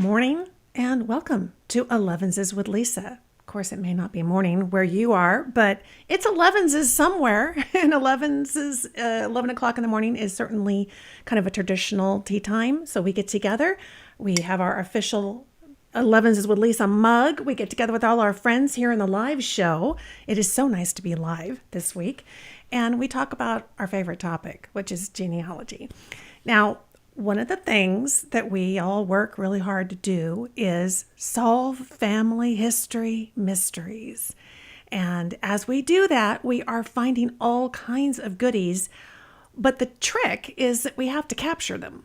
morning and welcome to Elevenses with Lisa. Of course, it may not be morning where you are, but it's Elevenses somewhere. And Elevenses, 11 o'clock in the morning is certainly kind of a traditional tea time. So we get together. We have our official Elevenses with Lisa mug. We get together with all our friends here in the live show. It is so nice to be live this week. And we talk about our favorite topic, which is genealogy. Now, one of the things that we all work really hard to do is solve family history mysteries. And as we do that, we are finding all kinds of goodies. But the trick is that we have to capture them,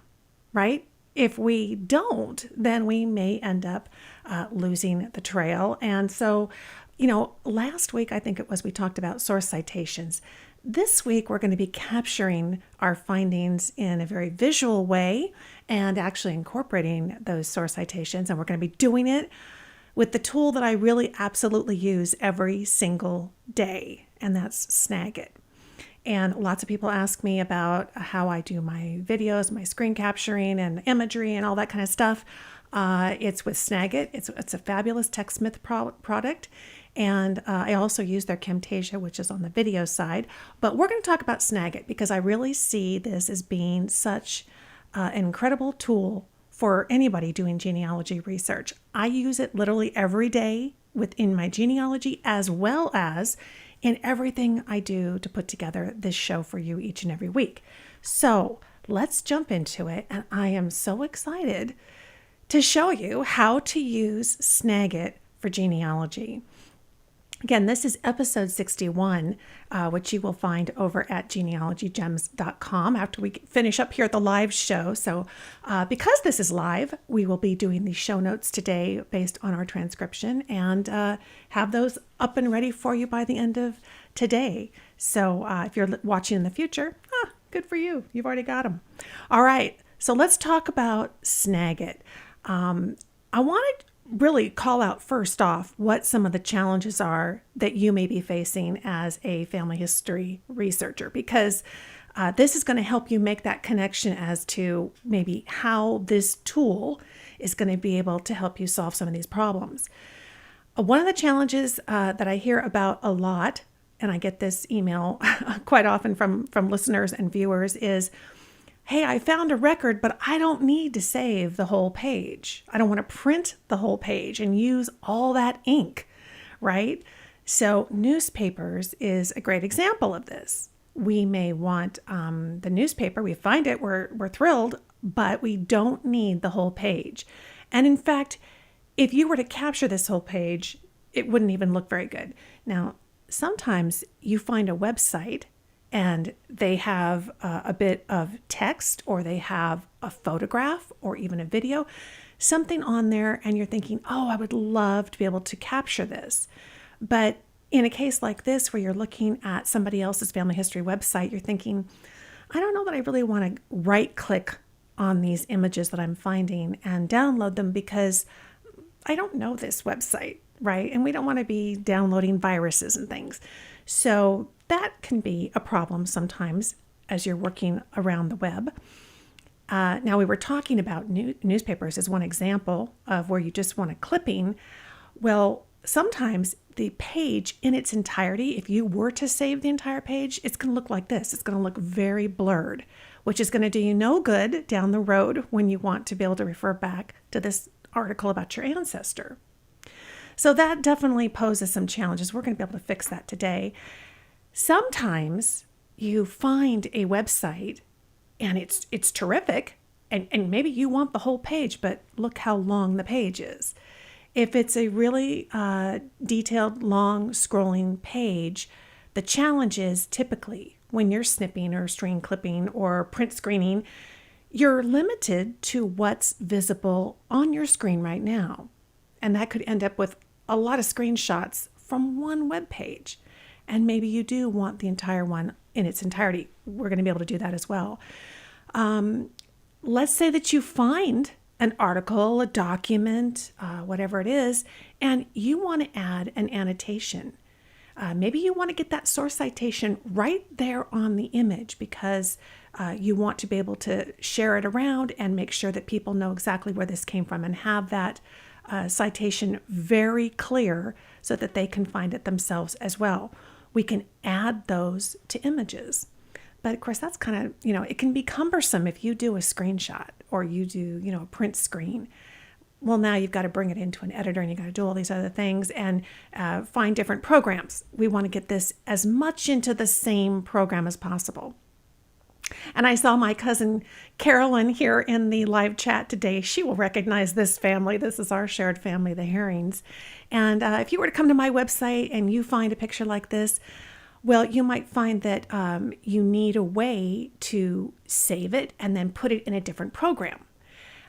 right? If we don't, then we may end up losing the trail. And so, last week, I think it was, we talked about source citations. This week, we're going to be capturing our findings in a very visual way and actually incorporating those source citations. And we're going to be doing it with the tool that I really absolutely use every single day, and that's Snagit. And lots of people ask me about how I do my videos, my screen capturing and imagery and all that kind of stuff. It's with Snagit. It's a fabulous TechSmith product. And I also use their Camtasia, which is on the video side. But we're going to talk about Snagit because I really see this as being such an incredible tool for anybody doing genealogy research. I use it literally every day within my genealogy as well as in everything I do to put together this show for you each and every week. So let's jump into it. And I am so excited to show you how to use Snagit for genealogy. Again, this is episode 61, which you will find over at genealogygems.com after we finish up here at the live show. So because this is live, we will be doing the show notes today based on our transcription and have those up and ready for you by the end of today. So if you're watching in the future, good for you. You've already got them. All right. So let's talk about Snagit. I want to really call out first off what some of the challenges are that you may be facing as a family history researcher, because this is going to help you make that connection as to maybe how this tool is going to be able to help you solve some of these problems. One of the challenges that I hear about a lot, and I get this email quite often from listeners and viewers, is, hey, I found a record, but I don't need to save the whole page. I don't want to print the whole page and use all that ink, right? So newspapers is a great example of this. We may want the newspaper, we find it, we're thrilled, but we don't need the whole page. And in fact, if you were to capture this whole page, it wouldn't even look very good. Now, sometimes you find a website and they have a bit of text, or they have a photograph or even a video, something on there, and you're thinking, oh, I would love to be able to capture this. But in a case like this, where you're looking at somebody else's family history website, you're thinking, I don't know that I really want to right click on these images that I'm finding and download them because I don't know this website, right? And we don't want to be downloading viruses and things. So that can be a problem sometimes as you're working around the web. Now, we were talking about newspapers as one example of where you just want a clipping. Well, sometimes the page in its entirety, if you were to save the entire page, it's going to look like this. It's going to look very blurred, which is going to do you no good down the road when you want to be able to refer back to this article about your ancestor. So that definitely poses some challenges. We're going to be able to fix that today. Sometimes you find a website and it's terrific, and maybe you want the whole page, but look how long the page is. If it's a really detailed, long scrolling page, the challenge is typically when you're snipping or screen clipping or print screening, you're limited to what's visible on your screen right now. And that could end up with a lot of screenshots from one web page. And maybe you do want the entire one in its entirety. We're going to be able to do that as well. Let's say that you find an article, a document, whatever it is, and you want to add an annotation. Maybe you want to get that source citation right there on the image because You want to be able to share it around and make sure that people know exactly where this came from and have that citation very clear so that they can find it themselves as well. We can add those to images. But of course, that's kind of, it can be cumbersome if you do a screenshot or you do, a print screen. Well, now you've got to bring it into an editor and you've got to do all these other things and find different programs. We want to get this as much into the same program as possible. And I saw my cousin Carolyn here in the live chat today. She will recognize this family. This is our shared family, the Herrings. And if you were to come to my website and you find a picture like this, well, you might find that you need a way to save it and then put it in a different program.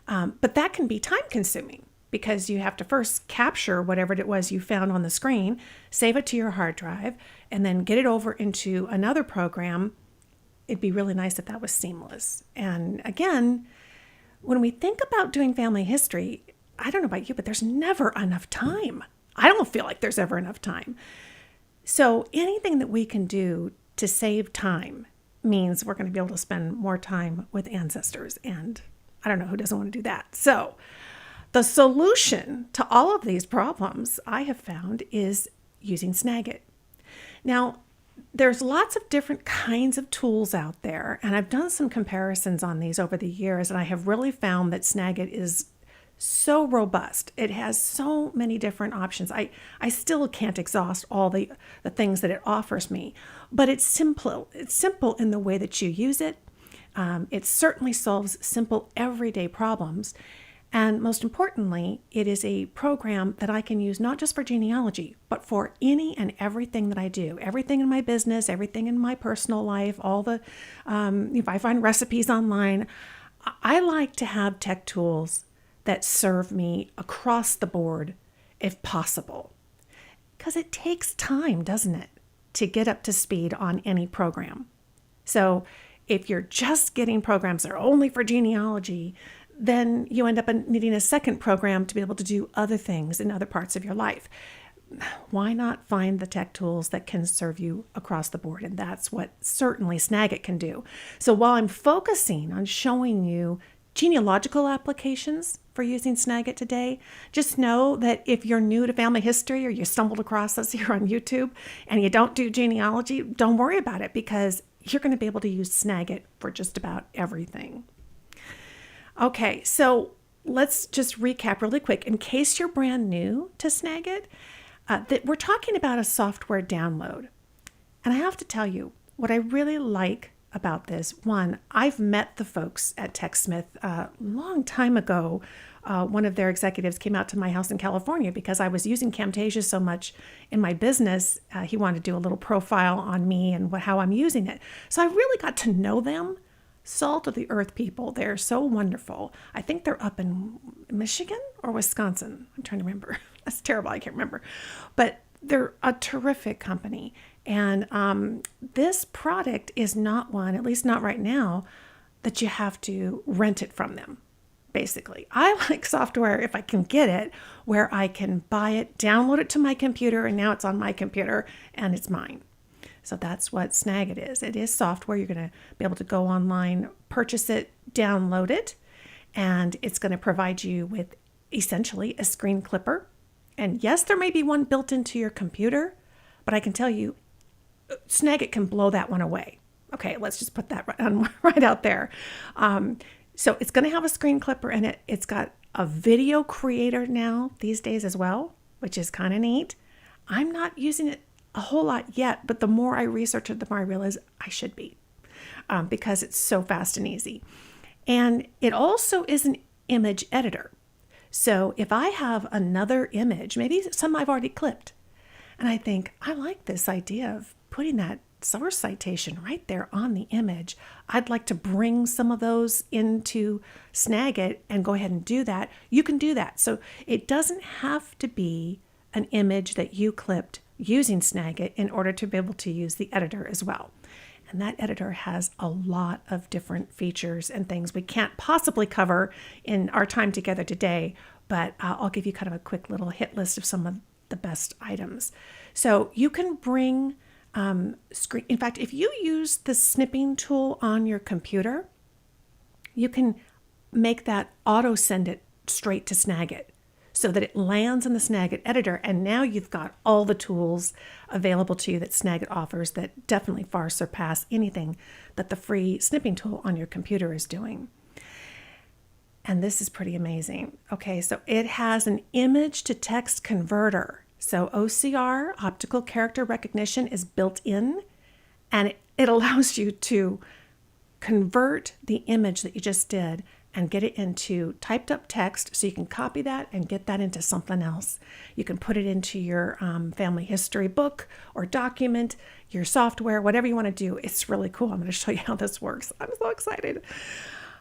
But that can be time consuming because you have to first capture whatever it was you found on the screen, save it to your hard drive, and then get it over into another program. It'd be really nice if that was seamless. And again, when we think about doing family history, I don't know about you, but there's never enough time. I don't feel like there's ever enough time. So anything that we can do to save time means we're going to be able to spend more time with ancestors. And I don't know who doesn't want to do that. So the solution to all of these problems I have found is using Snagit. Now, there's lots of different kinds of tools out there, and I've done some comparisons on these over the years, and I have really found that Snagit is so robust. It has so many different options. I still can't exhaust all the things that it offers me, but it's simple. It's simple in the way that you use it. It certainly solves simple everyday problems. And most importantly, it is a program that I can use not just for genealogy, but for any and everything that I do. Everything in my business, everything in my personal life, all the, if I find recipes online, I like to have tech tools that serve me across the board if possible. Because it takes time, doesn't it, to get up to speed on any program. So if you're just getting programs that are only for genealogy, then you end up needing a second program to be able to do other things in other parts of your life. Why not find the tech tools that can serve you across the board? And that's what certainly Snagit can do. So while I'm focusing on showing you genealogical applications for using Snagit today, just know that if you're new to family history or you stumbled across us here on YouTube and you don't do genealogy, don't worry about it because you're going to be able to use Snagit for just about everything. Okay, so let's just recap really quick. In case you're brand new to Snagit, that we're talking about a software download. And I have to tell you, what I really like about this, one, I've met the folks at TechSmith a long time ago. One of their executives came out to my house in California because I was using Camtasia so much in my business. He wanted to do a little profile on me and how I'm using it. So I really got to know them. Salt of the earth people. They're so wonderful. I think they're up in Michigan or Wisconsin. I'm trying to remember. That's terrible. I can't remember. But they're a terrific company. And this product is not one, at least not right now, that you have to rent it from them, basically. I like software, if I can get it, where I can buy it, download it to my computer, and now it's on my computer and it's mine. So that's what Snagit is. It is software. You're going to be able to go online, purchase it, download it, and it's going to provide you with essentially a screen clipper. And yes, there may be one built into your computer, but I can tell you, Snagit can blow that one away. Okay, let's just put that right out there. So it's going to have a screen clipper in it. It's got a video creator now these days as well, which is kind of neat. I'm not using it a whole lot yet, but the more I research it, the more I realize I should be because it's so fast and easy. And it also is an image editor. So if I have another image, maybe some I've already clipped, and I think, I like this idea of putting that source citation right there on the image. I'd like to bring some of those into Snagit and go ahead and do that. You can do that. So it doesn't have to be an image that you clipped using Snagit in order to be able to use the editor as well. And that editor has a lot of different features and things we can't possibly cover in our time together today, but I'll give you kind of a quick little hit list of some of the best items. So you can bring screen. In fact, if you use the snipping tool on your computer, you can make that auto send it straight to Snagit so that it lands in the Snagit editor. And now you've got all the tools available to you that Snagit offers that definitely far surpass anything that the free snipping tool on your computer is doing. And this is pretty amazing. Okay, so it has an image to text converter. So OCR, optical character recognition, is built in, and it allows you to convert the image that you just did and get it into typed up text, so you can copy that and get that into something else. You can put it into your family history book or document, your software, whatever you want to do. It's really cool. I'm going to show you how this works. I'm so excited.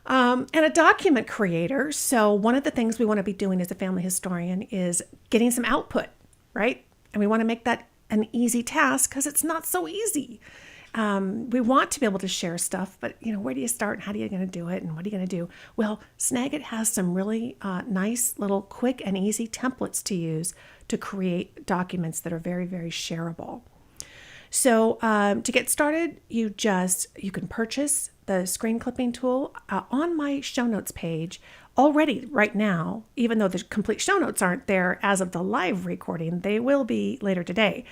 And a document creator. So one of the things we want to be doing as a family historian is getting some output, right? And we want to make that an easy task because it's not so easy. We want to be able to share stuff, but where do you start and how are you going to do it and what are you going to do? Well, Snagit has some really nice little quick and easy templates to use to create documents that are very, very shareable. So to get started, you can purchase the screen clipping tool on my show notes page already right now. Even though the complete show notes aren't there as of the live recording, they will be later today.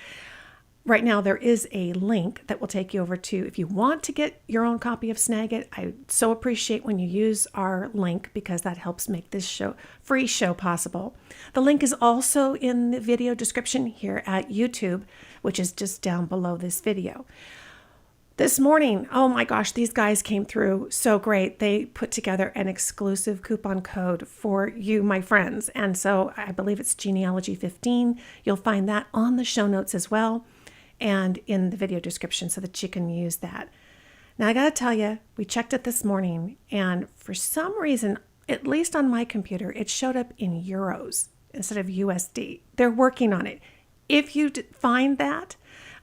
Right now, there is a link that will take you over to, if you want to get your own copy of Snagit. I so appreciate when you use our link because that helps make this free show possible. The link is also in the video description here at YouTube, which is just down below this video. This morning, oh my gosh, these guys came through so great. They put together an exclusive coupon code for you, my friends. And so I believe it's Genealogy 15. You'll find that on the show notes as well, and in the video description so that you can use that. Now, I got to tell you, we checked it this morning, and for some reason, at least on my computer, it showed up in euros instead of USD. They're working on it. If you find that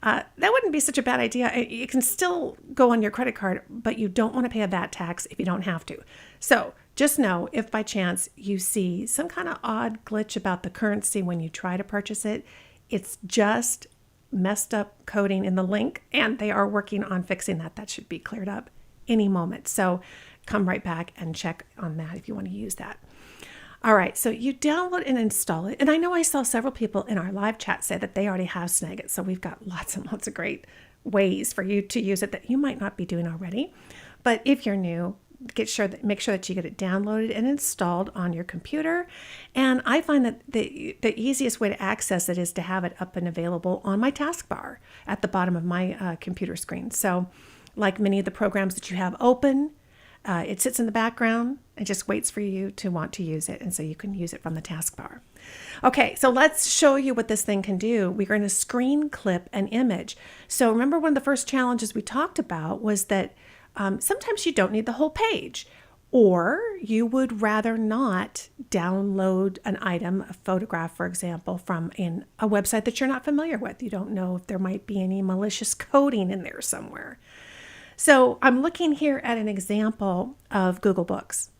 wouldn't be such a bad idea. You can still go on your credit card, but you don't want to pay a VAT tax if you don't have to. So just know if by chance you see some kind of odd glitch about the currency when you try to purchase it, it's just messed up coding in the link, and they are working on fixing that. That should be cleared up any moment. So come right back and check on that if you want to use that. All right, so you download and install it. And I know I saw several people in our live chat say that they already have Snagit. So we've got lots and lots of great ways for you to use it that you might not be doing already. But if you're new, make sure that you get it downloaded and installed on your computer. And I find that the easiest way to access it is to have it up and available on my taskbar at the bottom of my computer screen. So like many of the programs that you have open, it sits in the background and just waits for you to want to use it. And so you can use it from the taskbar. Okay, so let's show you what this thing can do. We're going to screen clip an image. So remember, one of the first challenges we talked about was that sometimes you don't need the whole page, or you would rather not download an item, a photograph, for example, from a website that you're not familiar with. You don't know if there might be any malicious coding in there somewhere. So I'm looking here at an example of Google Books.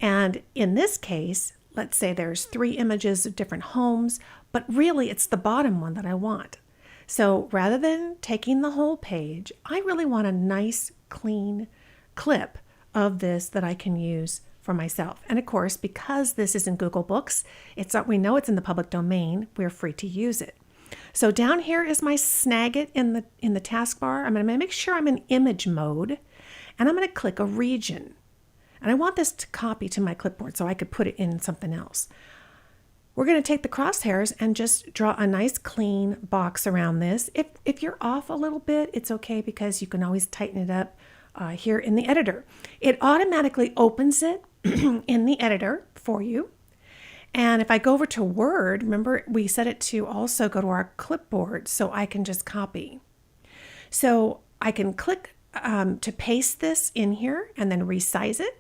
And in this case, let's say there's 3 images of different homes, but really it's the bottom one that I want. So rather than taking the whole page, I really want a nice, clean clip of this that I can use for myself. And of course, because this is in Google Books, we know it's in the public domain, we're free to use it. So down here is my Snagit in the taskbar. I'm going to make sure I'm in image mode, and I'm going to click a region. And I want this to copy to my clipboard so I could put it in something else. We're going to take the crosshairs and just draw a nice clean box around this. If you're off a little bit, it's okay because you can always tighten it up here in the editor. It automatically opens it in the editor for you. And if I go over to Word, remember we set it to also go to our clipboard so I can just copy. So I can click to paste this in here and then resize it.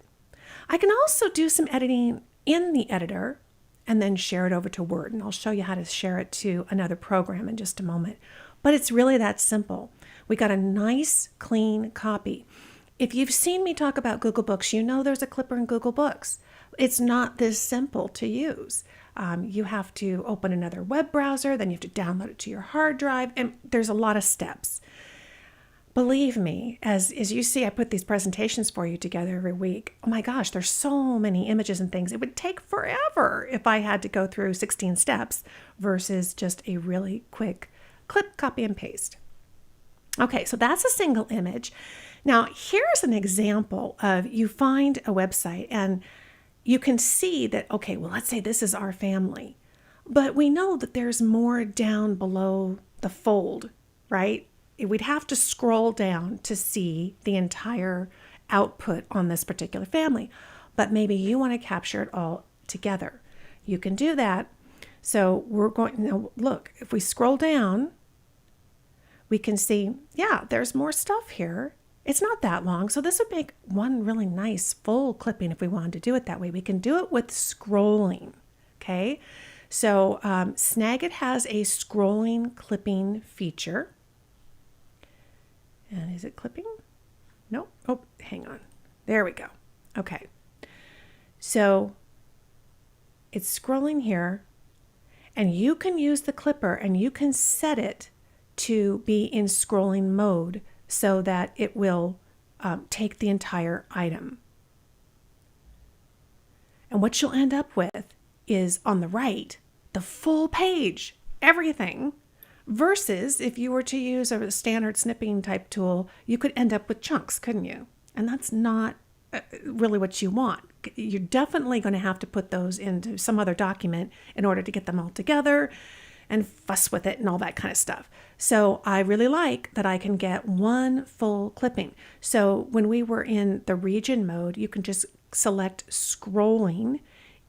I can also do some editing in the editor and then share it over to Word. And I'll show you how to share it to another program in just a moment. But it's really that simple. We got a nice, clean copy. If you've seen me talk about Google Books, you know there's a clipper in Google Books. It's not this simple to use. You have to open another web browser, then you have to download it to your hard drive, and there's a lot of steps. Believe me, as you see, I put these presentations for you together every week. Oh my gosh, there's so many images and things. It would take forever if I had to go through 16 steps versus just a really quick clip, copy, and paste. Okay, so that's a single image. Now, here's an example of you find a website and you can see that, okay, well, let's say this is our family, but we know that there's more down below the fold, right? We'd have to scroll down to see the entire output on this particular family, but maybe you want to capture it all together. You can do that. So we're going, now look, if we scroll down, we can see, yeah, there's more stuff here. It's not that long. So this would make one really nice full clipping if we wanted to do it that way. We can do it with scrolling. Okay. So Snagit has a scrolling clipping feature. And is it clipping? No. Oh, hang on. There we go. Okay. So it's scrolling here, and you can use the clipper and you can set it to be in scrolling mode so that it will take the entire item. And what you'll end up with is on the right, the full page, everything. Versus if you were to use a standard snipping type tool, you could end up with chunks, couldn't you? And that's not really what you want. You're definitely going to have to put those into some other document in order to get them all together and fuss with it and all that kind of stuff. So I really like that I can get one full clipping. So when we were in the region mode, you can just select scrolling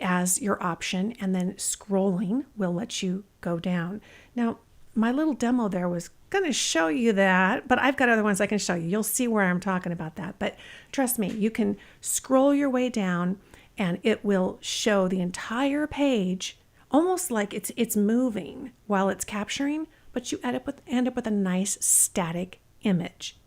as your option, and then scrolling will let you go down. Now, my little demo there was going to show you that, but I've got other ones I can show you. You'll see where I'm talking about that. But trust me, you can scroll your way down and it will show the entire page, almost like it's moving while it's capturing, but you end up with a nice static image.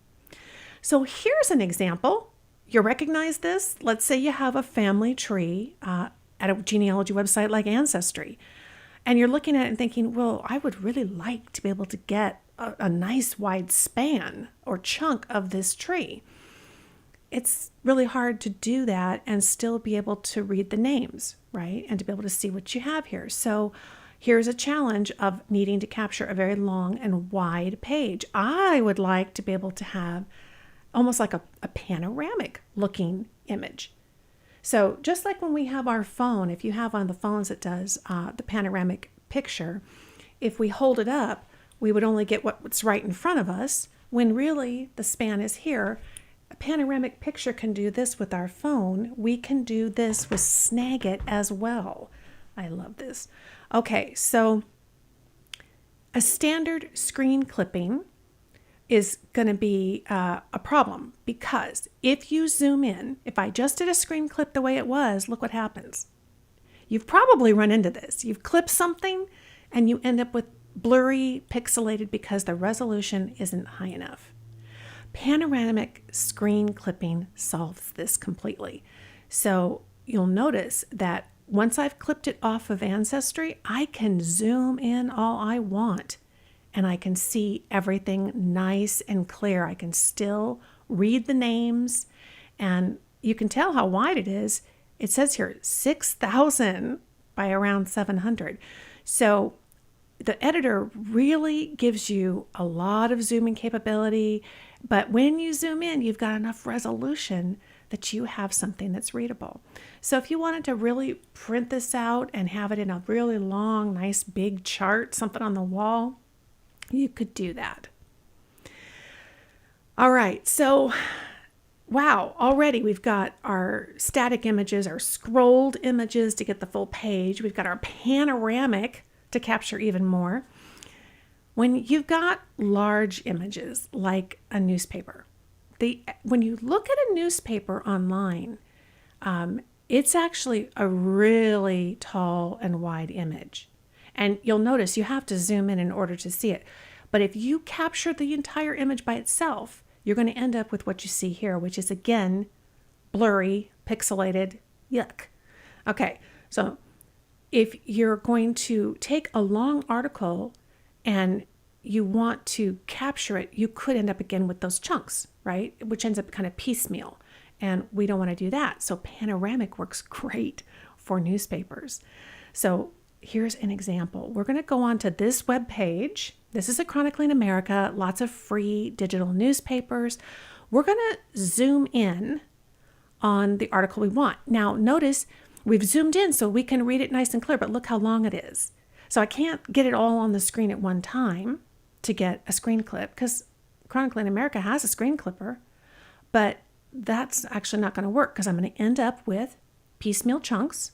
So here's an example. You recognize this? Let's say you have a family tree at a genealogy website like Ancestry. And you're looking at it and thinking, well, I would really like to be able to get a nice wide span or chunk of this tree. It's really hard to do that and still be able to read the names, right? And to be able to see what you have here. So here's a challenge of needing to capture a very long and wide page. I would like to be able to have almost like a panoramic looking image. So just like when we have our phone, if you have one of the phones that does the panoramic picture, if we hold it up, we would only get what's right in front of us when really the span is here. A panoramic picture can do this with our phone. We can do this with Snagit as well. I love this. Okay, so a standard screen clipping is going to be a problem, because if you zoom in, if I just did a screen clip the way it was, look what happens. You've probably run into this. You've clipped something and you end up with blurry, pixelated because the resolution isn't high enough. Panoramic screen clipping solves this completely. So you'll notice that once I've clipped it off of Ancestry, I can zoom in all I want. And I can see everything nice and clear. I can still read the names, and you can tell how wide it is. It says here 6,000 by around 700. So the editor really gives you a lot of zooming capability, but when you zoom in, you've got enough resolution that you have something that's readable. So if you wanted to really print this out and have it in a really long, nice big chart, something on the wall, you could do that. All right, so wow, already we've got our static images, our scrolled images to get the full page. We've got our panoramic to capture even more. When you've got large images like a newspaper, when you look at a newspaper online, it's actually a really tall and wide image. And you'll notice you have to zoom in order to see it. But if you capture the entire image by itself, you're going to end up with what you see here, which is, again, blurry, pixelated, yuck. Okay, so if you're going to take a long article and you want to capture it, you could end up again with those chunks, right? Which ends up kind of piecemeal. And we don't want to do that. So Panoramic works great for newspapers. So here's an example. We're going to go on to this web page. This is a Chronicling America, lots of free digital newspapers. We're going to zoom in on the article we want. Now, notice we've zoomed in so we can read it nice and clear, but look how long it is. So I can't get it all on the screen at one time to get a screen clip because Chronicling America has a screen clipper, but that's actually not going to work because I'm going to end up with piecemeal chunks.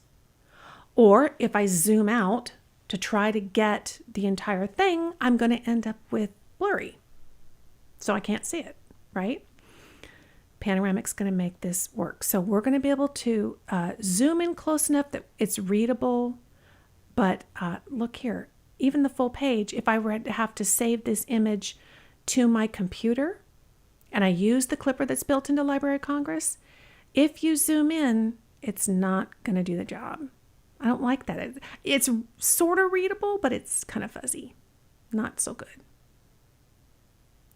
Or if I zoom out to try to get the entire thing, I'm going to end up with blurry. So I can't see it, right? Panoramic's going to make this work. So we're going to be able to zoom in close enough that it's readable. But look here, even the full page, if I were to have to save this image to my computer and I use the clipper that's built into Library of Congress, if you zoom in, it's not going to do the job. I don't like that. It's sort of readable, but it's kind of fuzzy. Not so good.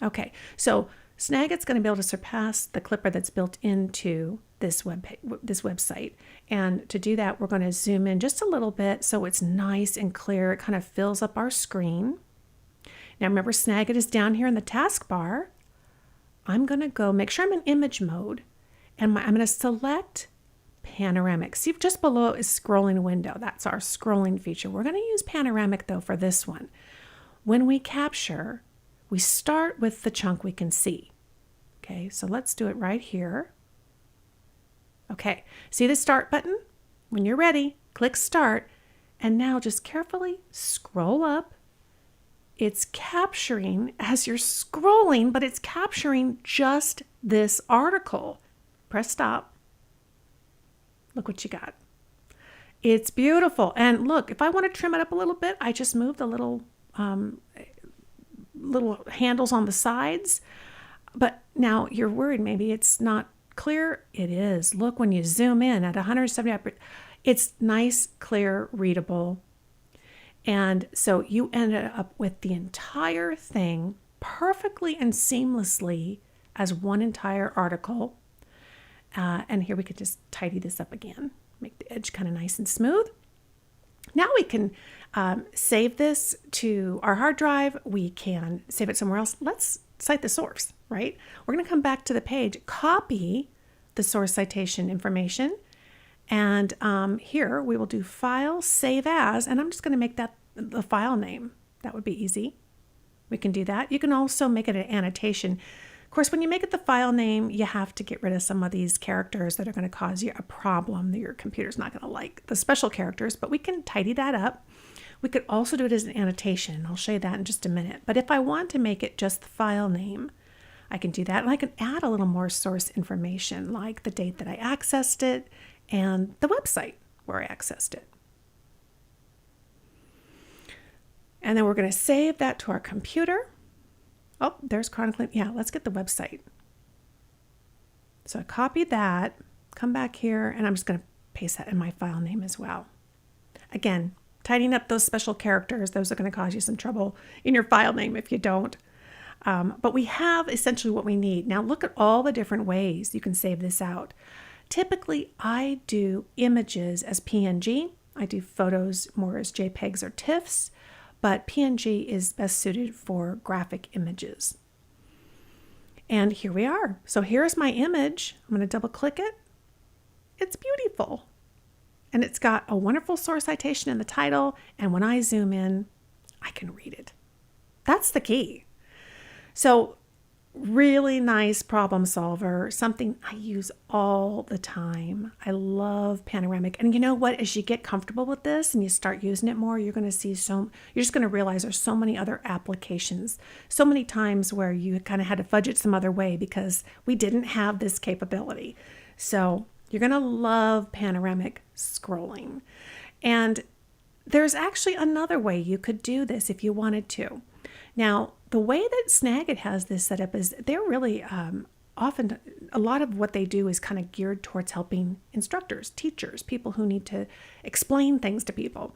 Okay, so Snagit's going to be able to surpass the clipper that's built into this website. And to do that, we're going to zoom in just a little bit so it's nice and clear. It kind of fills up our screen. Now remember, Snagit is down here in the taskbar. I'm going to go make sure I'm in image mode, and I'm going to select Panoramic. See, just below is scrolling window. That's our scrolling feature. We're going to use Panoramic though for this one. When we capture, we start with the chunk we can see. Okay, so let's do it right here. Okay, see the start button? When you're ready, click start, and now just carefully scroll up. It's capturing as you're scrolling, but it's capturing just this article. Press stop. Look what you got. It's beautiful. And look, if I want to trim it up a little bit, I just move the little handles on the sides. But now you're worried maybe it's not clear. It is. Look, when you zoom in at 170, it's nice, clear, readable. And so you ended up with the entire thing perfectly and seamlessly as one entire article. And here we could just tidy this up again, make the edge kind of nice and smooth. Now we can save this to our hard drive. We can save it somewhere else. Let's cite the source, right? We're going to come back to the page, copy the source citation information. And here we will do File, Save As, and I'm just going to make that the file name. That would be easy. We can do that. You can also make it an annotation. Of course, when you make it the file name, you have to get rid of some of these characters that are going to cause you a problem that your computer's not going to like, the special characters, but we can tidy that up. We could also do it as an annotation. I'll show you that in just a minute. But if I want to make it just the file name, I can do that. And I can add a little more source information, like the date that I accessed it and the website where I accessed it. And then we're going to save that to our computer. Oh, there's Chronicling. Yeah, let's get the website. So I copied that, come back here, and I'm just going to paste that in my file name as well. Again, tidying up those special characters. Those are going to cause you some trouble in your file name if you don't. But we have essentially what we need. Now look at all the different ways you can save this out. Typically, I do images as PNG. I do photos more as JPEGs or TIFFs, but PNG is best suited for graphic images. And here we are. So here's my image. I'm going to double click it. It's beautiful. And it's got a wonderful source citation in the title. And when I zoom in, I can read it. That's the key. So really nice problem solver, something I use all the time. I love Panoramic. And you know what? As you get comfortable with this and you start using it more, you're going to see you're just going to realize there's so many other applications, so many times where you kind of had to fudge it some other way because we didn't have this capability. So you're going to love Panoramic scrolling. And there's actually another way you could do this if you wanted to. Now, the way that Snagit has this set up is they're really often a lot of what they do is kind of geared towards helping instructors, teachers, people who need to explain things to people.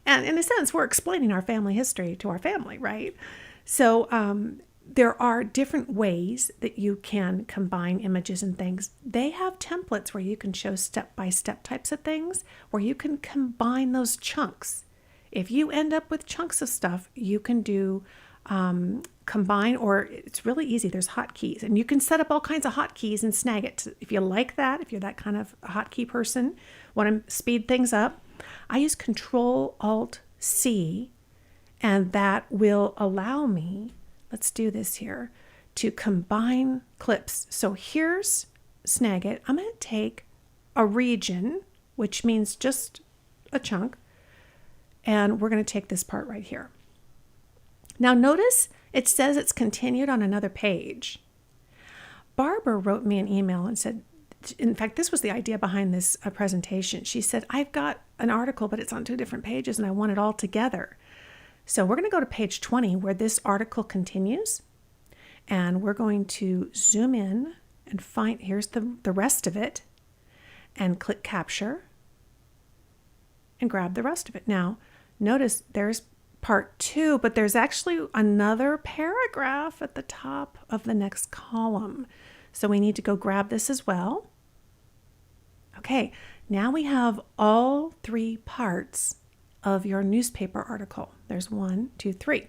And in a sense, we're explaining our family history to our family, right? So there are different ways that you can combine images and things. They have templates where you can show step-by-step types of things, where you can combine those chunks. If you end up with chunks of stuff, you can do combine, or it's really easy. There's hotkeys, and you can set up all kinds of hotkeys in Snagit. If you like that, if you're that kind of hotkey person, want to speed things up, I use Control-Alt-C, and that will allow me, let's do this here, to combine clips. So here's Snagit. I'm going to take a region, which means just a chunk, and we're going to take this part right here. Now notice it says it's continued on another page. Barbara wrote me an email and said, in fact, this was the idea behind this presentation. She said, I've got an article, but it's on 2 different pages and I want it all together. So we're going to go to page 20 where this article continues, and we're going to zoom in and find, here's the rest of it, and click capture and grab the rest of it. Now, notice there's part 2, but there's actually another paragraph at the top of the next column. So we need to go grab this as well. Okay, now we have all 3 parts of your newspaper article. There's 1, 2, 3.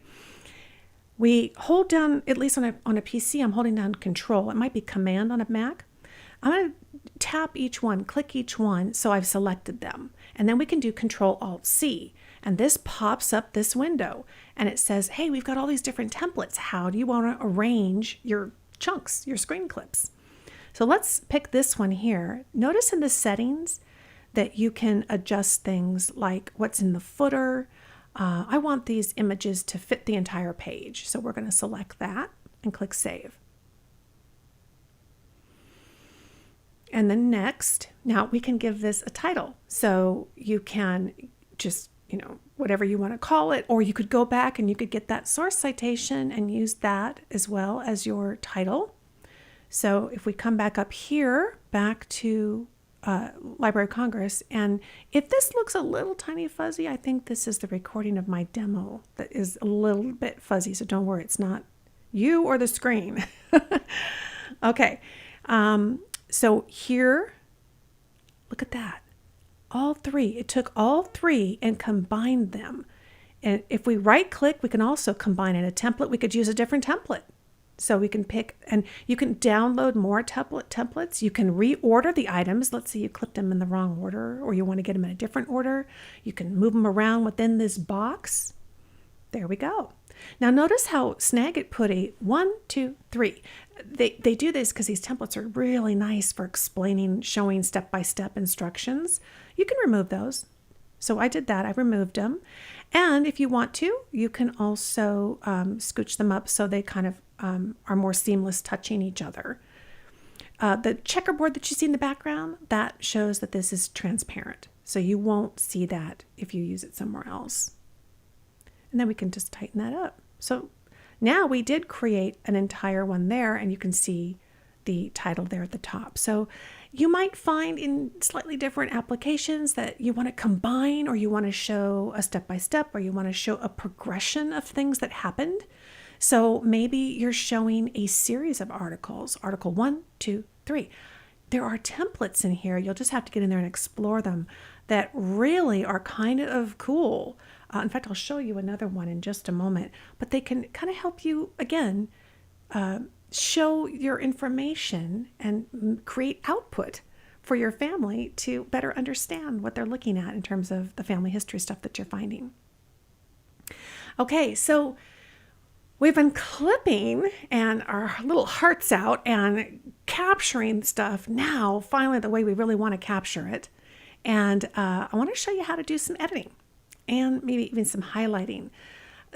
We hold down, at least on a PC, I'm holding down Control. It might be Command on a Mac. I'm going to tap each one, click each one, so I've selected them. And then we can do Control-Alt-C. And this pops up this window. And it says, hey, we've got all these different templates. How do you want to arrange your chunks, your screen clips? So let's pick this one here. Notice in the settings that you can adjust things like what's in the footer. I want these images to fit the entire page. So we're going to select that and click Save. And then next, now we can give this a title. So you can just, whatever you want to call it, or you could go back and you could get that source citation and use that as well as your title. So if we come back up here, back to Library of Congress, and if this looks a little tiny fuzzy, I think this is the recording of my demo that is a little bit fuzzy, so don't worry, it's not you or the screen. Okay, so here, look at that. All 3. It took all 3 and combined them. And if we right click, we can also combine in a template. We could use a different template. So we can pick, and you can download more templates. You can reorder the items. Let's say you clicked them in the wrong order, or you want to get them in a different order. You can move them around within this box. There we go. Now notice how Snagit put a 1, 2, 3. They do this because these templates are really nice for explaining, showing step-by-step instructions. You can remove those. So I did that. I removed them. And if you want to, you can also scooch them up so they kind of are more seamless, touching each other. The checkerboard that you see in the background, that shows that this is transparent. So you won't see that if you use it somewhere else. And then we can just tighten that up. So now we did create an entire one there, and you can see the title there at the top. So you might find in slightly different applications that you want to combine, or you want to show a step-by-step, or you want to show a progression of things that happened. So maybe you're showing a series of articles, article 1, 2, 3. There are templates in here. You'll just have to get in there and explore them that really are kind of cool. In fact, I'll show you another one in just a moment, but they can kind of help you, again, show your information and create output for your family to better understand what they're looking at in terms of the family history stuff that you're finding. Okay, so we've been clipping and our little hearts out and capturing stuff now, finally the way we really want to capture it. And I want to show you how to do some editing and maybe even some highlighting.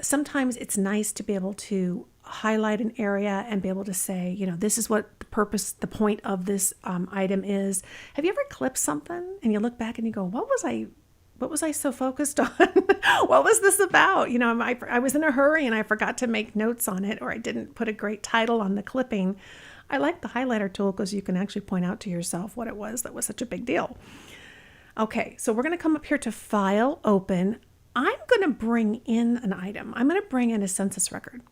Sometimes it's nice to be able to highlight an area and be able to say, this is what the purpose, the point of this item is. Have you ever clipped something and you look back and you go, what was I so focused on? What was this about? I was in a hurry and I forgot to make notes on it, or I didn't put a great title on the clipping. I like the highlighter tool because you can actually point out to yourself what it was that was such a big deal. Okay, so we're going to come up here to File, Open. I'm going to bring in an item. I'm going to bring in a census record.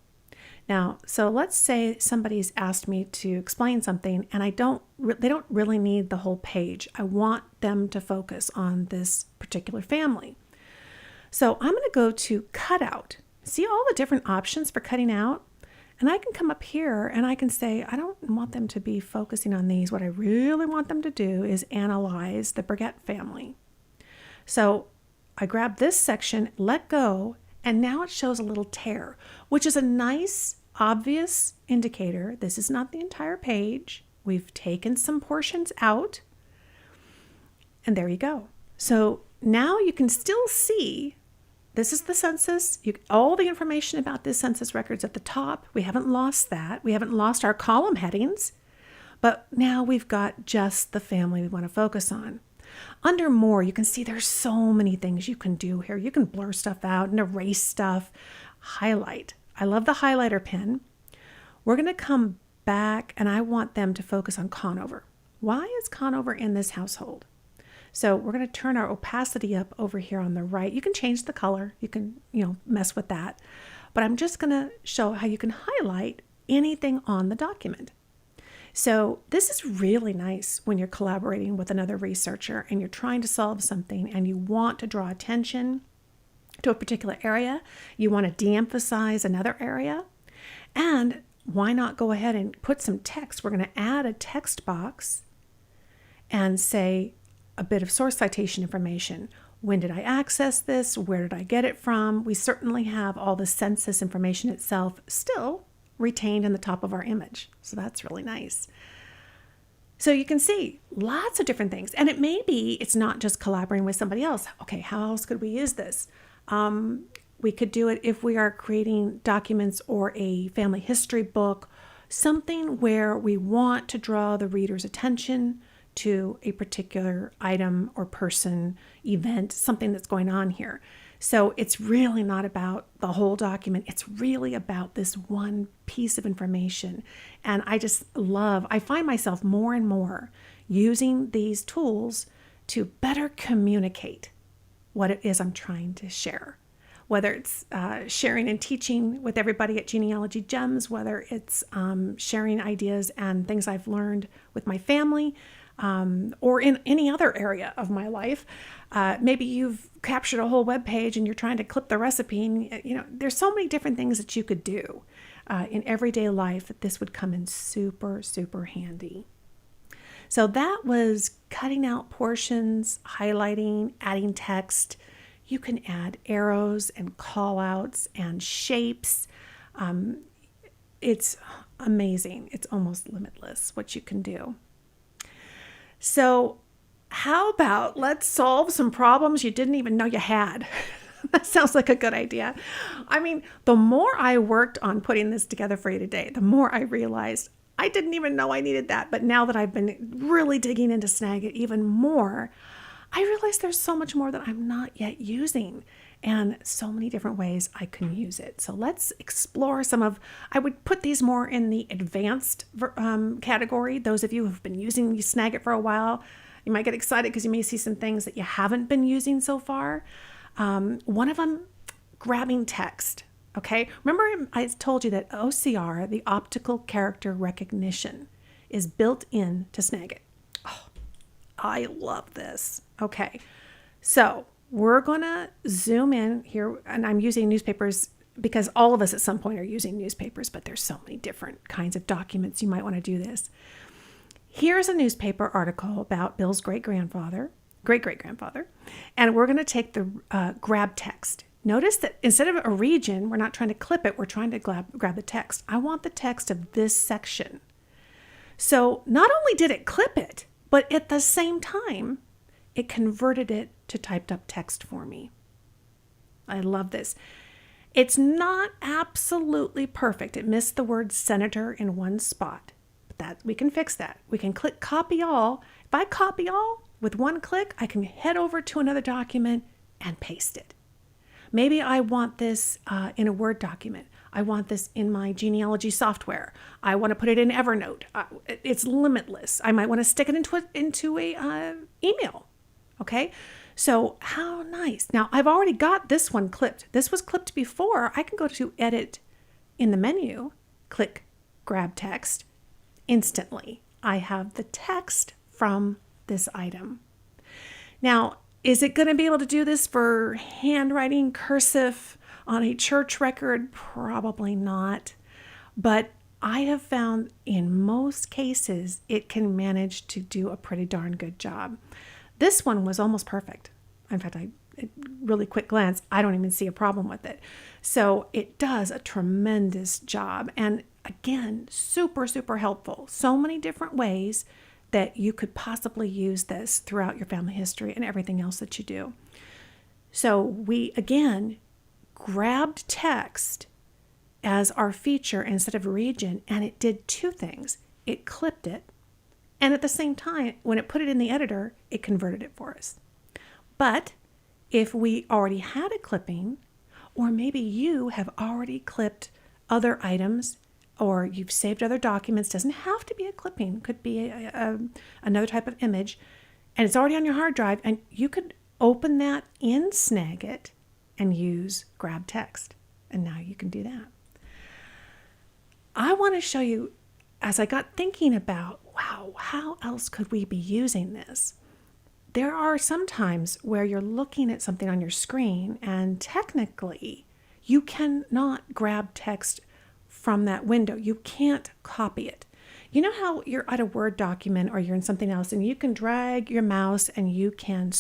Now, so let's say somebody's asked me to explain something and they don't really need the whole page. I want them to focus on this particular family. So I'm going to go to Cutout. See all the different options for cutting out? And I can come up here and I can say, I don't want them to be focusing on these. What I really want them to do is analyze the Brigette family. So I grab this section, let go, and now it shows a little tear, which is a nice, obvious indicator. This is not the entire page. We've taken some portions out. And there you go. So now you can still see this is the census. All the information about this census record's at the top. We haven't lost that. We haven't lost our column headings. But now we've got just the family we want to focus on. Under More, you can see there's so many things you can do here. You can blur stuff out and erase stuff. Highlight. I love the highlighter pen. We're going to come back and I want them to focus on Conover. Why is Conover in this household? So we're going to turn our opacity up over here on the right. You can change the color. You can, mess with that. But I'm just going to show how you can highlight anything on the document. So this is really nice when you're collaborating with another researcher and you're trying to solve something and you want to draw attention to a particular area. You want to de-emphasize another area. And why not go ahead and put some text? We're going to add a text box and say, a bit of source citation information. When did I access this? Where did I get it from? We certainly have all the census information itself still retained in the top of our image. So that's really nice. So you can see lots of different things. And it's not just collaborating with somebody else. Okay, how else could we use this? We could do it if we are creating documents or a family history book, something where we want to draw the reader's attention to a particular item or person, event, something that's going on here. So it's really not about the whole document. It's really about this one piece of information. And I find myself more and more using these tools to better communicate what it is I'm trying to share. Whether it's sharing and teaching with everybody at Genealogy Gems, whether it's sharing ideas and things I've learned with my family, or in any other area of my life. Maybe you've captured a whole web page and you're trying to clip the recipe. And, there's so many different things that you could do in everyday life that this would come in super, super handy. So that was cutting out portions, highlighting, adding text. You can add arrows and call outs and shapes. It's amazing. It's almost limitless what you can do. So how about let's solve some problems you didn't even know you had? That sounds like a good idea. I mean, the more I worked on putting this together for you today, the more I realized I didn't even know I needed that. But now that I've been really digging into Snagit even more, I realize there's so much more that I'm not yet using and so many different ways I can use it. So let's explore I would put these more in the advanced category. Those of you who've been using Snagit for a while, you might get excited because you may see some things that you haven't been using so far. One of them, grabbing text. Okay, remember I told you that OCR, the optical character recognition, is built in to Snagit. Oh, I love this. Okay, so we're going to zoom in here, and I'm using newspapers because all of us at some point are using newspapers, but there's so many different kinds of documents you might want to do this. Here's a newspaper article about Bill's great-great-grandfather, and we're going to take the grab text. Notice that instead of a region, we're not trying to clip it, we're trying to grab the text. I want the text of this section. So not only did it clip it, but at the same time, it converted it to typed up text for me. I love this. It's not absolutely perfect. It missed the word senator in one spot. But that we can fix that. We can click copy all. If I copy all with one click, I can head over to another document and paste it. Maybe I want this in a Word document. I want this in my genealogy software. I want to put it in Evernote. It's limitless. I might want to stick it into a email. Okay. So how nice. Now I've already got this one clipped. This was clipped before. I can go to edit in the menu, click grab text. Instantly, I have the text from this item. Now, is it going to be able to do this for handwriting cursive on a church record? Probably not. But I have found in most cases, it can manage to do a pretty darn good job. This one was almost perfect. In fact, really quick glance, I don't even see a problem with it. So it does a tremendous job. And again, super, super helpful. So many different ways that you could possibly use this throughout your family history and everything else that you do. So we, again, grabbed text as our feature instead of region, and it did two things. It clipped it, and at the same time, when it put it in the editor, it converted it for us. But if we already had a clipping, or maybe you have already clipped other items, or you've saved other documents, doesn't have to be a clipping, could be another type of image, and it's already on your hard drive, and you could open that in Snagit and use grab text. And now you can do that. I want to show you, as I got thinking about, wow, how else could we be using this? There are some times where you're looking at something on your screen and technically you cannot grab text from that window. You can't copy it. You know how you're at a Word document or you're in something else and you can drag your mouse and you can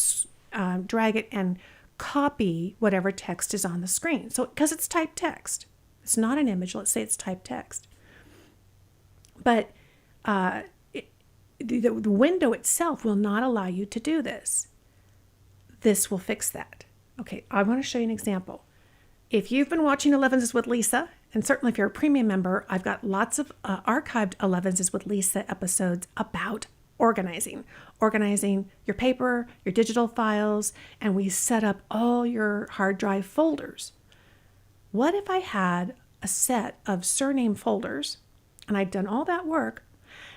drag it and copy whatever text is on the screen. So, because it's typed text. It's not an image. Let's say it's typed text. But the window itself will not allow you to do this. This will fix that. Okay, I want to show you an example. If you've been watching Elevenses with Lisa, and certainly if you're a premium member, I've got lots of archived Elevenses with Lisa episodes about organizing your paper, your digital files, and we set up all your hard drive folders. What if I had a set of surname folders and I'd done all that work,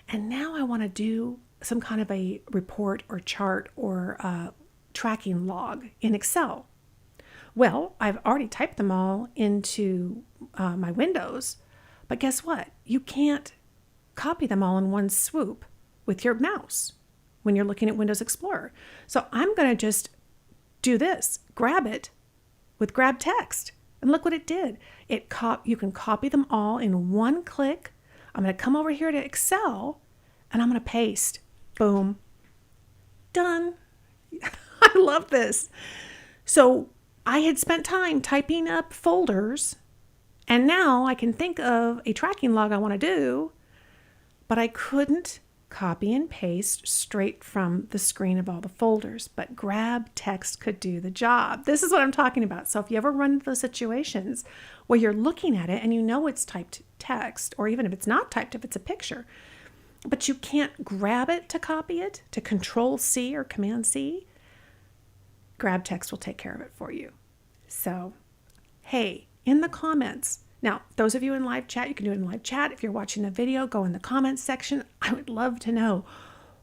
and now I want to do some kind of a report or chart or tracking log in Excel? Well, I've already typed them all into my windows, but guess what? You can't copy them all in one swoop with your mouse when you're looking at Windows Explorer. So I'm going to just do this, grab it with grab text, and look what it did. You can copy them all in one click. I'm going to come over here to Excel and I'm going to paste. Boom. Done. I love this. So I had spent time typing up folders, and now I can think of a tracking log I want to do, but I couldn't copy and paste straight from the screen of all the folders, but grab text could do the job. This is what I'm talking about. So if you ever run into those situations where you're looking at it and you know it's typed text, or even if it's not typed, if it's a picture, but you can't grab it to copy it, to Control C or Command C, grab text will take care of it for you. So, hey, in the comments, now, those of you in live chat, you can do it in live chat. If you're watching the video, go in the comments section. I would love to know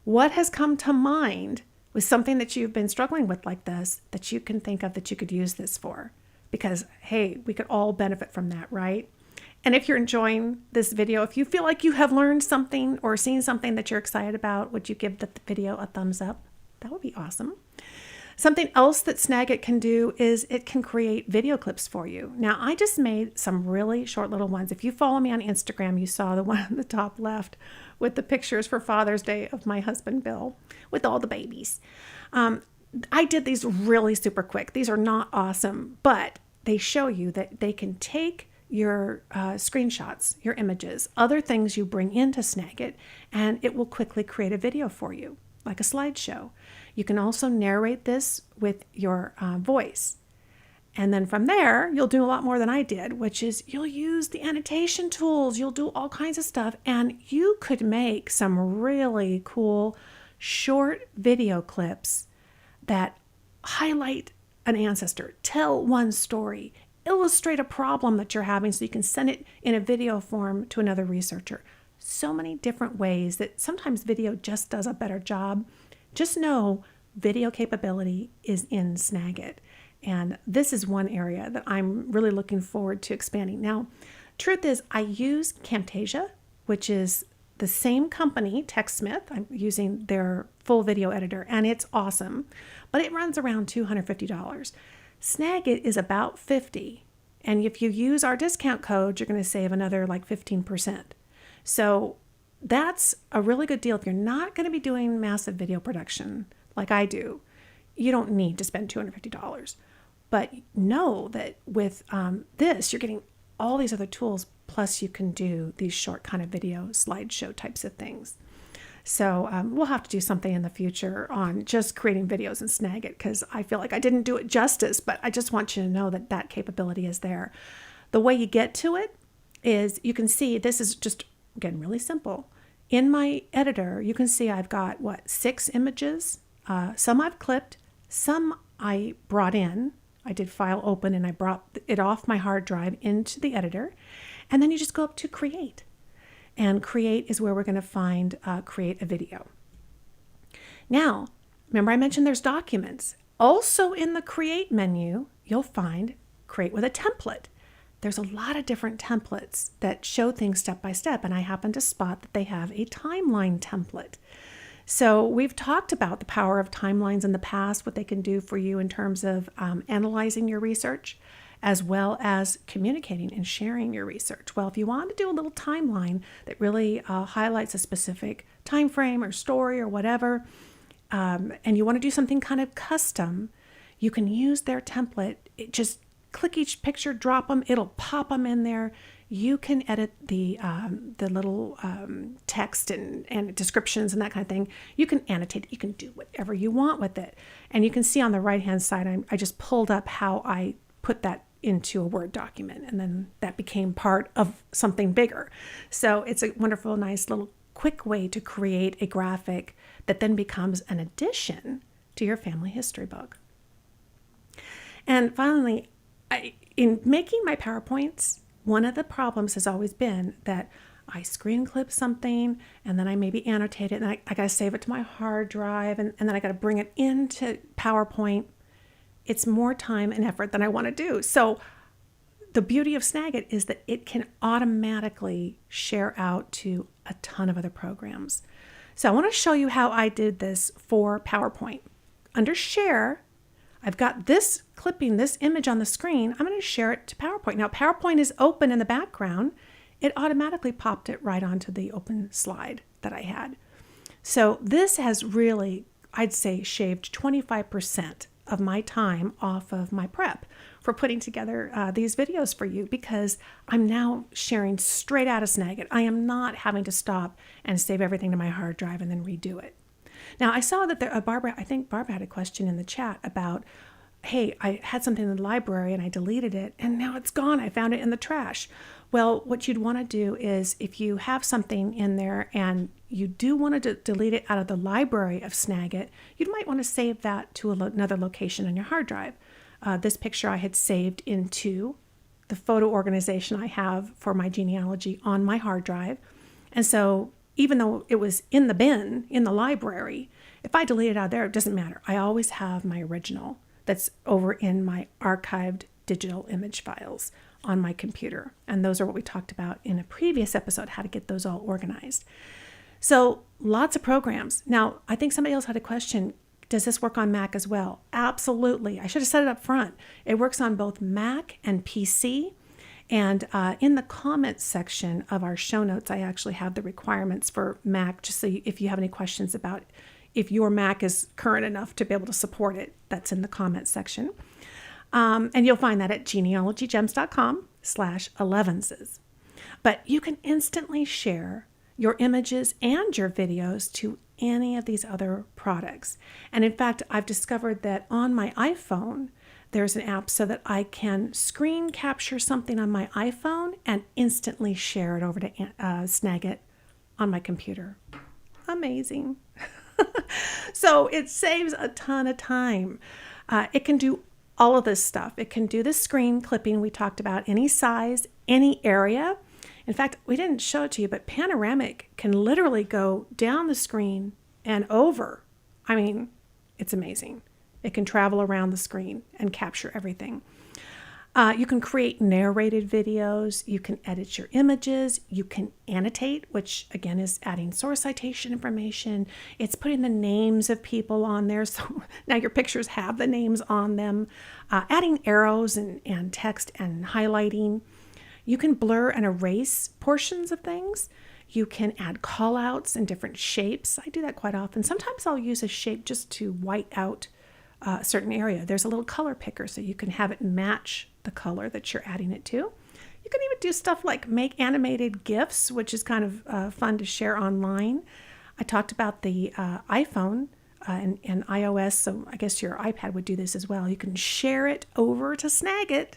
what has come to mind with something that you've been struggling with like this, that you can think of that you could use this for. Because, hey, we could all benefit from that, right? And if you're enjoying this video, if you feel like you have learned something or seen something that you're excited about, would you give the video a thumbs up? That would be awesome. Something else that Snagit can do is it can create video clips for you. Now, I just made some really short little ones. If you follow me on Instagram, you saw the one on the top left with the pictures for Father's Day of my husband, Bill, with all the babies. I did these really super quick. These are not awesome, but they show you that they can take your screenshots, your images, other things you bring into Snagit, and it will quickly create a video for you, like a slideshow. You can also narrate this with your voice. And then from there, you'll do a lot more than I did, which is you'll use the annotation tools. You'll do all kinds of stuff. And you could make some really cool short video clips that highlight an ancestor, tell one story, illustrate a problem that you're having so you can send it in a video form to another researcher. So many different ways that sometimes video just does a better job. Just know video capability is in Snagit. And this is one area that I'm really looking forward to expanding. Now, truth is, I use Camtasia, which is the same company, TechSmith. I'm using their full video editor, and it's awesome, but it runs around $250. Snagit is about $50, and if you use our discount code, you're going to save another like 15%. So that's a really good deal. If you're not going to be doing massive video production like I do, you don't need to spend $250. But know that with this, you're getting all these other tools, plus you can do these short kind of video slideshow types of things. So we'll have to do something in the future on just creating videos in Snagit, because I feel like I didn't do it justice, but I just want you to know that that capability is there. The way you get to it is, you can see this is just, again, really simple. In my editor, you can see I've got, 6 images. Some I've clipped, some I brought in. I did file open and I brought it off my hard drive into the editor. And then you just go up to create. And create is where we're going to find create a video. Now, remember I mentioned there's documents. Also in the create menu, you'll find create with a template. There's a lot of different templates that show things step by step, and I happen to spot that they have a timeline template. So we've talked about the power of timelines in the past, what they can do for you in terms of analyzing your research, as well as communicating and sharing your research. Well, if you want to do a little timeline that really highlights a specific time frame or story or whatever, and you want to do something kind of custom, you can use their template. Just click each picture, drop them, it'll pop them in there. You can edit the little text and descriptions and that kind of thing. You can annotate it. You can do whatever you want with it. And you can see on the right-hand side, I just pulled up how I put that into a Word document, and then that became part of something bigger. So it's a wonderful, nice little quick way to create a graphic that then becomes an addition to your family history book. And finally, in making my PowerPoints, one of the problems has always been that I screen clip something and then I maybe annotate it, and I got to save it to my hard drive, and then I got to bring it into PowerPoint. It's more time and effort than I want to do. So the beauty of Snagit is that it can automatically share out to a ton of other programs. So I want to show you how I did this for PowerPoint. Under Share, I've got this clipping, this image on the screen. I'm going to share it to PowerPoint. Now, PowerPoint is open in the background. It automatically popped it right onto the open slide that I had. So this has really, I'd say, shaved 25% of my time off of my prep for putting together these videos for you, because I'm now sharing straight out of Snagit. I am not having to stop and save everything to my hard drive and then redo it. Now, I saw that I think Barbara had a question in the chat about, hey, I had something in the library and I deleted it and now it's gone. I found it in the trash. Well, what you'd want to do is, if you have something in there and you do want to delete it out of the library of Snagit, you might want to save that to another location on your hard drive. This picture I had saved into the photo organization I have for my genealogy on my hard drive. And so even though it was in the bin in the library, if I delete it out there, it doesn't matter. I always have my original that's over in my archived digital image files on my computer. And those are what we talked about in a previous episode, how to get those all organized. So lots of programs. Now, I think somebody else had a question. Does this work on Mac as well? Absolutely. I should have said it up front. It works on both Mac and PC. And in the comments section of our show notes, I actually have the requirements for Mac, just so if you have any questions about if your Mac is current enough to be able to support it, that's in the comments section. And you'll find that at genealogygems.com/Elevenses. But you can instantly share your images and your videos to any of these other products. And in fact, I've discovered that on my iPhone, there's an app so that I can screen capture something on my iPhone and instantly share it over to Snagit on my computer. Amazing. So it saves a ton of time. It can do all of this stuff. It can do the screen clipping we talked about, any size, any area. In fact, we didn't show it to you, but Panoramic can literally go down the screen and over. I mean, it's amazing. It can travel around the screen and capture everything. You can create narrated videos. You can edit your images. You can annotate, which again is adding source citation information. It's putting the names of people on there. So now your pictures have the names on them. Adding arrows and text and highlighting. You can blur and erase portions of things. You can add call outs in different shapes. I do that quite often. Sometimes I'll use a shape just to white out a certain area. There's a little color picker so you can have it match the color that you're adding it to. You can even do stuff like make animated GIFs, which is kind of fun to share online. I talked about the iPhone and iOS, so I guess your iPad would do this as well. You can share it over to Snagit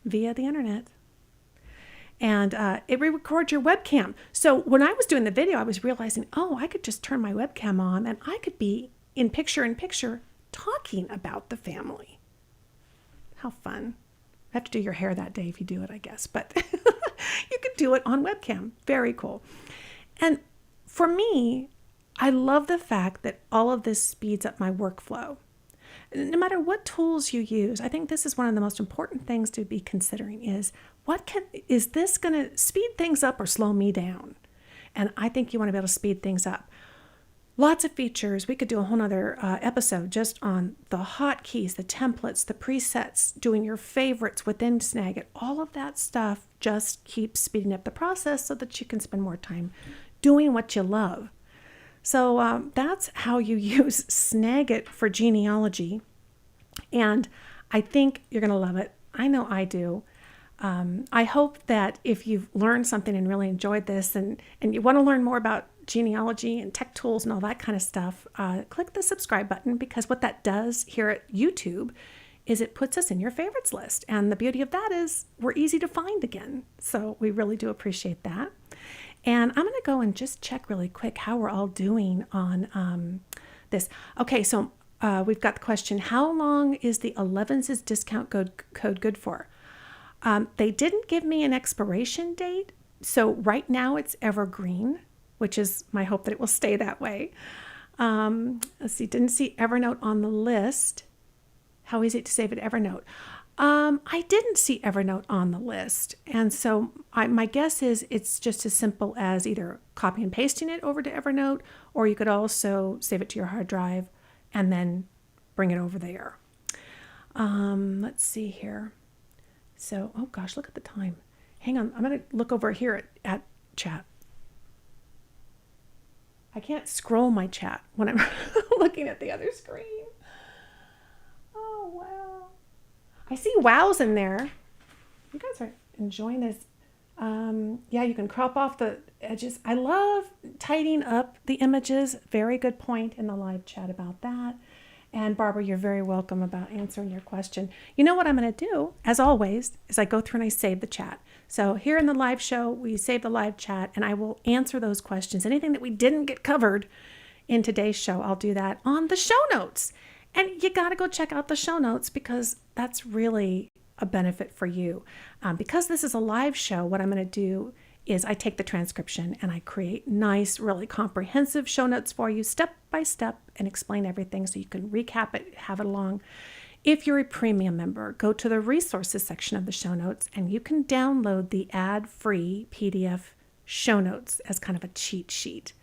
via the internet. And it records your webcam. So when I was doing the video, I was realizing, oh, I could just turn my webcam on and I could be in picture talking about the family. How fun. I have to do your hair that day if you do it, I guess. But you could do it on webcam. Very cool. And for me, I love the fact that all of this speeds up my workflow. No matter what tools you use, I think this is one of the most important things to be considering is is this going to speed things up or slow me down? And I think you want to be able to speed things up. Lots of features. We could do a whole nother episode just on the hotkeys, the templates, the presets, doing your favorites within Snagit. All of that stuff just keeps speeding up the process so that you can spend more time doing what you love. So that's how you use Snagit for genealogy. And I think you're going to love it. I know I do. I hope that if you've learned something and really enjoyed this and you want to learn more about genealogy and tech tools and all that kind of stuff, click the subscribe button, because what that does here at YouTube is it puts us in your favorites list. And the beauty of that is we're easy to find again. So we really do appreciate that. And I'm going to go and just check really quick how we're all doing on this. Okay, so we've got the question, how long is the Elevenses discount code good for? They didn't give me an expiration date. So right now it's evergreen, which is my hope that it will stay that way. Let's see, didn't see Evernote on the list. How easy to save at Evernote? I didn't see Evernote on the list. And so my guess is it's just as simple as either copy and pasting it over to Evernote, or you could also save it to your hard drive and then bring it over there. Let's see here. So, oh gosh, look at the time. Hang on, I'm going to look over here at chat. I can't scroll my chat when I'm looking at the other screen. Oh, wow. I see wows in there. You guys are enjoying this. Yeah, you can crop off the edges. I love tidying up the images. Very good point in the live chat about that. And Barbara, you're very welcome about answering your question. You know what I'm going to do, as always, is I go through and I save the chat. So here in the live show, we save the live chat and I will answer those questions. Anything that we didn't get covered in today's show, I'll do that on the show notes. And you got to go check out the show notes because that's really a benefit for you. Because this is a live show, what I'm going to do is I take the transcription and I create nice, really comprehensive show notes for you step by step and explain everything so you can recap it, have it along. If you're a premium member, go to the resources section of the show notes and you can download the ad-free PDF show notes as kind of a cheat sheet.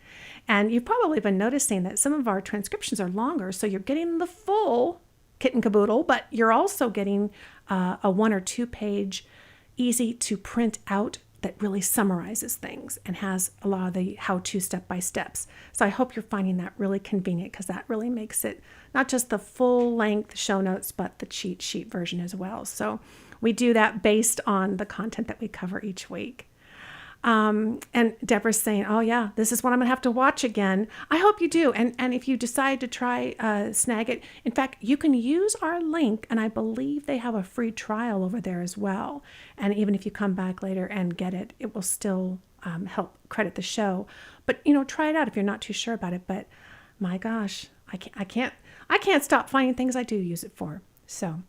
And you've probably been noticing that some of our transcriptions are longer, so you're getting the full kit and caboodle, but you're also getting a 1 or 2 page, easy to print out that really summarizes things and has a lot of the how-to step-by-steps. So I hope you're finding that really convenient because that really makes it not just the full-length show notes, but the cheat sheet version as well. So we do that based on the content that we cover each week. And Deborah's saying, oh yeah, this is what I'm gonna have to watch again. I hope you do. And if you decide to try Snagit, in fact, you can use our link, and I believe they have a free trial over there as well. And even if you come back later and get it, it will still help credit the show. But try it out if you're not too sure about it. But my gosh, I can't stop finding things I do use it for. So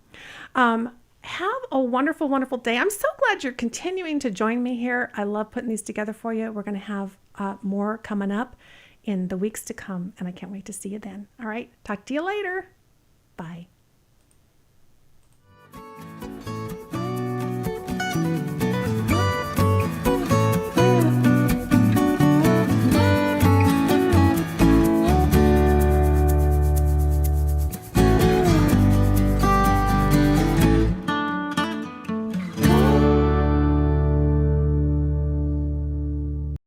Have a wonderful, wonderful day. I'm so glad you're continuing to join me here. I love putting these together for you. We're going to have more coming up in the weeks to come, and I can't wait to see you then. All right. Talk to you later.